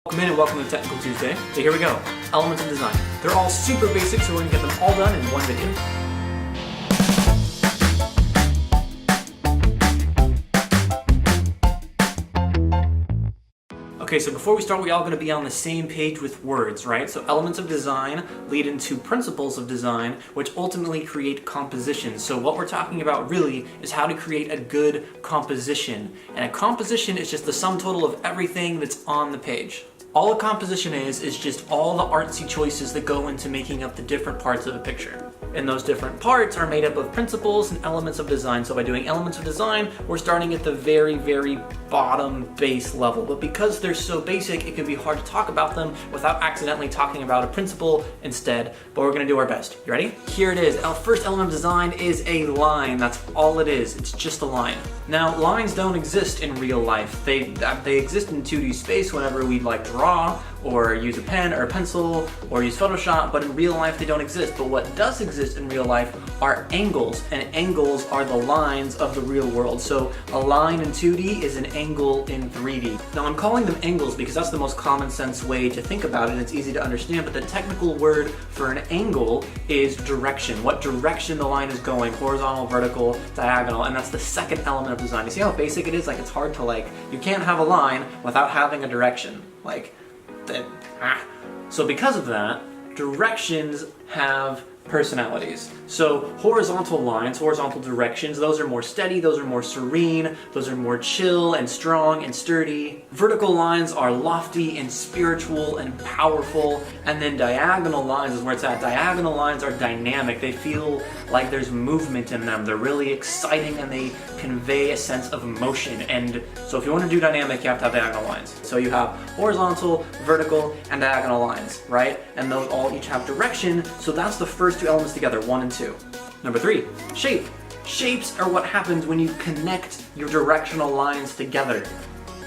Welcome in and welcome to Technical Tuesday. So here we go, elements of design. They're all super basic, so we're gonna get them all done in one video. Okay, so before we start, we're all going to be on the same page with words, right? So elements of design lead into principles of design, which ultimately create compositions. So what we're talking about really is how to create a good composition. And a composition is just the sum total of everything that's on the page. All a composition is just all the artsy choices that go into making up the different parts of a picture. And those different parts are made up of principles and elements of design. So by doing elements of design, we're starting at the very, very bottom base level. But because they're so basic, it can be hard to talk about them without accidentally talking about a principle instead. But we're gonna do our best. You ready? Here it is. Our first element of design is a line. That's all it is. It's just a line. Now, lines don't exist in real life. They exist in 2D space whenever we draw or use a pen or a pencil or use Photoshop, but in real life they don't exist. But what does exist in real life are angles, and angles are the lines of the real world. So a line in 2D is an angle in 3D. Now I'm calling them angles because that's the most common sense way to think about it. It's easy to understand, but the technical word for an angle is direction. What direction the line is going, horizontal, vertical, diagonal, and that's the second element of design. You see how basic it is? It's hard to you can't have a line without having a direction. So because of that, directions have personalities. So horizontal lines, horizontal directions, those are more steady, those are more serene, those are more chill and strong and sturdy. Vertical lines are lofty and spiritual and powerful, and then diagonal lines is where it's at. Diagonal lines are dynamic. They feel like there's movement in them. They're really exciting and they convey a sense of motion. And so if you want to do dynamic, you have to have diagonal lines. So you have horizontal, vertical, and diagonal lines, right? And those all each have direction, so that's the first two elements together, 1 and 2. Number 3, shape. Shapes are what happens when you connect your directional lines together.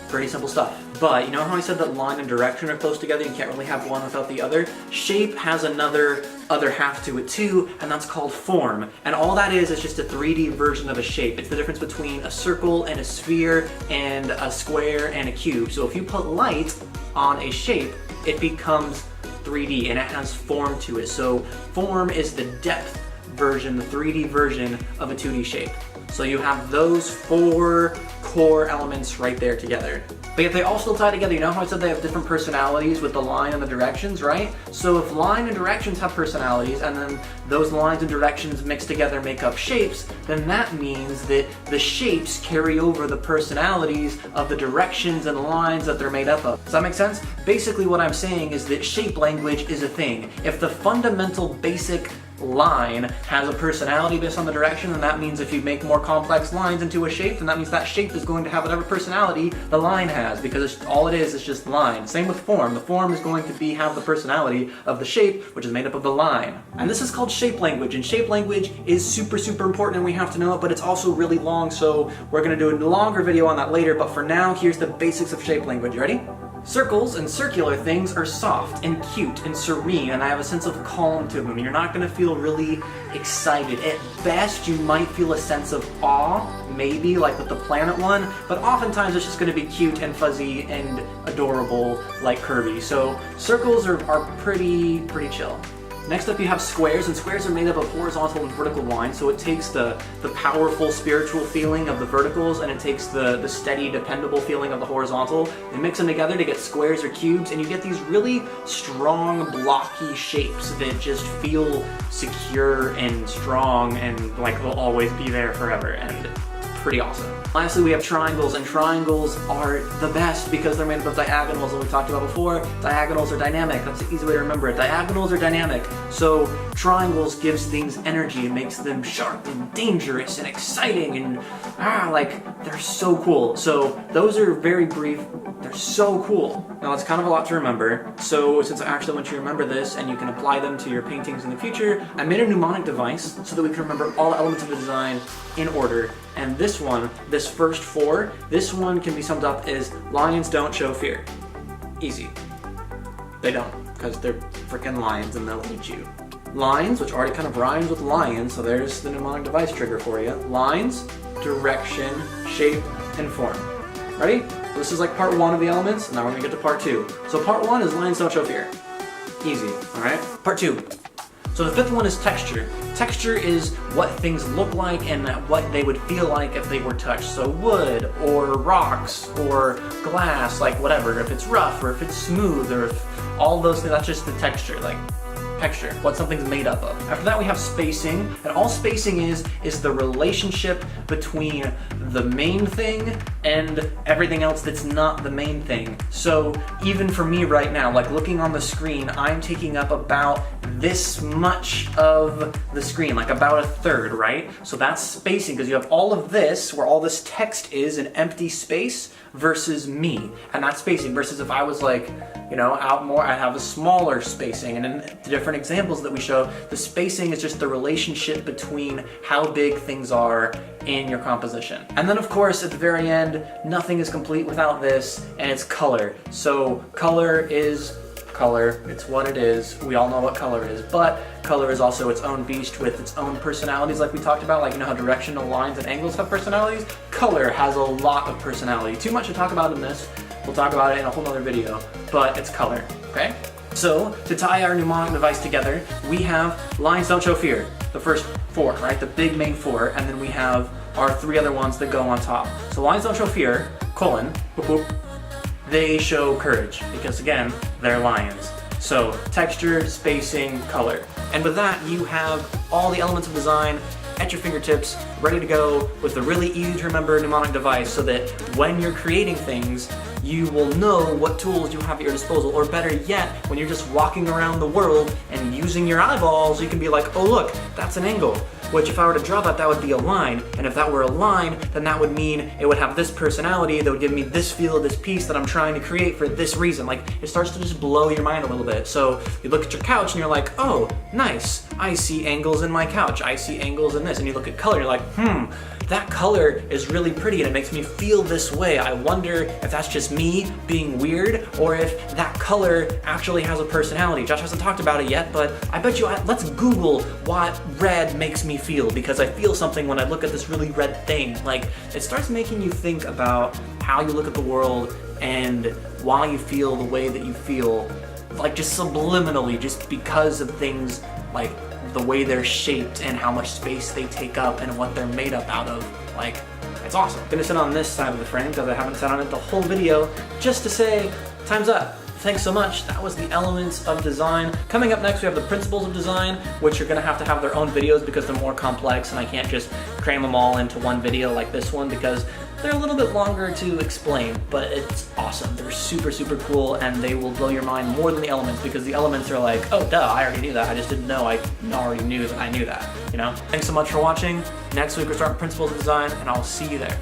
Pretty simple stuff. But you know how I said that line and direction are close together? You can't really have one without the other? Shape has another half to it too, and that's called form. And all that is just a 3D version of a shape. It's the difference between a circle and a sphere and a square and a cube. So if you put light on a shape, it becomes 3D and it has form to it. So form is the depth version, the 3D version of a 2D shape. So you have those 4 core elements right there together. But yet they all still tie together. You know how I said they have different personalities with the line and the directions, right? So if line and directions have personalities, and then those lines and directions mixed together make up shapes, then that means that the shapes carry over the personalities of the directions and lines that they're made up of. Does that make sense? Basically what I'm saying is that shape language is a thing. If the fundamental basic line has a personality based on the direction, and that means if you make more complex lines into a shape, then that means that shape is going to have whatever personality the line has, because all it is just line. Same with form. The form is going to have the personality of the shape, which is made up of the line. And this is called shape language, and shape language is super, super important and we have to know it, but it's also really long, so we're going to do a longer video on that later, but for now, here's the basics of shape language. You ready? Circles and circular things are soft and cute and serene, and I have a sense of calm to them. You're not going to feel really excited. At best, you might feel a sense of awe, maybe, like with the planet one, but oftentimes it's just going to be cute and fuzzy and adorable, like Kirby. So circles are pretty chill. Next up you have squares, and squares are made up of horizontal and vertical lines, so it takes the powerful spiritual feeling of the verticals and it takes the steady, dependable feeling of the horizontal, and mix them together to get squares or cubes, and you get these really strong, blocky shapes that just feel secure and strong and like they'll always be there forever, and pretty awesome. Lastly, we have triangles, and triangles are the best because they're made up of diagonals, and we talked about before. Diagonals are dynamic. That's the easy way to remember it. Diagonals are dynamic. So triangles gives things energy. It makes them sharp and dangerous and exciting and they're so cool. So those are very brief. They're so cool. Now it's kind of a lot to remember. So since I actually want you to remember this and you can apply them to your paintings in the future, I made a mnemonic device so that we can remember all the elements of the design in order. And this one, this first 4, this one can be summed up as lions don't show fear. Easy. They don't, because they're freaking lions and they'll eat you. Lines, which already kind of rhymes with lion, so there's the mnemonic device trigger for you. Lines, direction, shape, and form. Ready? this is like part 1 of the elements, and now we're gonna get to part 2. So part 1 is lines don't show fear. Easy, all right? Part 2. So the 5th one is texture. Texture is what things look like and what they would feel like if they were touched. So wood, or rocks, or glass, like whatever. If it's rough, or if it's smooth, or if all those things, that's just the texture, like texture, what something's made up of. After that we have spacing, and all spacing is the relationship between the main thing and everything else that's not the main thing. So even for me right now, like looking on the screen, I'm taking up about this much of the screen, like about 1/3, right? So that's spacing, because you have all of this, where all this text is an empty space, versus me, and that's spacing, versus if I was like, you know, out more, I'd have a smaller spacing. And in the different examples that we show, the spacing is just the relationship between how big things are in your composition. And then of course, at the very end, nothing is complete without this, and it's color. So color is color, it's what it is. We all know what color is, but color is also its own beast with its own personalities, like we talked about. Like, you know how directional lines and angles have personalities? Color has a lot of personality. Too much to talk about in this. We'll talk about it in a whole other video, but it's color, okay? So, to tie our mnemonic device together, we have lines don't show fear. The first 4, right? The big main 4, and then we have our 3 other ones that go on top. So lines don't show fear, colon, whoop whoop, they show courage, because again, they're lions. So texture, spacing, color. And with that, you have all the elements of design at your fingertips, ready to go with a really easy to remember mnemonic device, so that when you're creating things, you will know what tools you have at your disposal. Or better yet, when you're just walking around the world and using your eyeballs, you can be like, oh look, that's an angle. Which if I were to draw that, that would be a line. And if that were a line, then that would mean it would have this personality that would give me this feel of this piece that I'm trying to create for this reason. Like, it starts to just blow your mind a little bit. So you look at your couch and you're like, oh, nice. I see angles in my couch. I see angles in this. And you look at color, you're like, that color is really pretty and it makes me feel this way. I wonder if that's just me being weird, or if that color actually has a personality. Josh hasn't talked about it yet, but I bet you, let's Google what red makes me feel, because I feel something when I look at this really red thing. Like, it starts making you think about how you look at the world and why you feel the way that you feel, like just subliminally, just because of things like the way they're shaped and how much space they take up and what they're made up out of. Like, it's awesome. I'm gonna sit on this side of the frame because I haven't sat on it the whole video, just to say, time's up. Thanks so much. That was the elements of design. Coming up next, we have the principles of design, which are gonna have to have their own videos because they're more complex and I can't just cram them all into one video like this one, because they're a little bit longer to explain, but it's awesome. They're super, super cool, and they will blow your mind more than the elements, because the elements are like, oh duh, I already knew that. I just didn't know I already knew that I knew that, you know? Thanks so much for watching. Next week we're starting principles of design, and I'll see you there.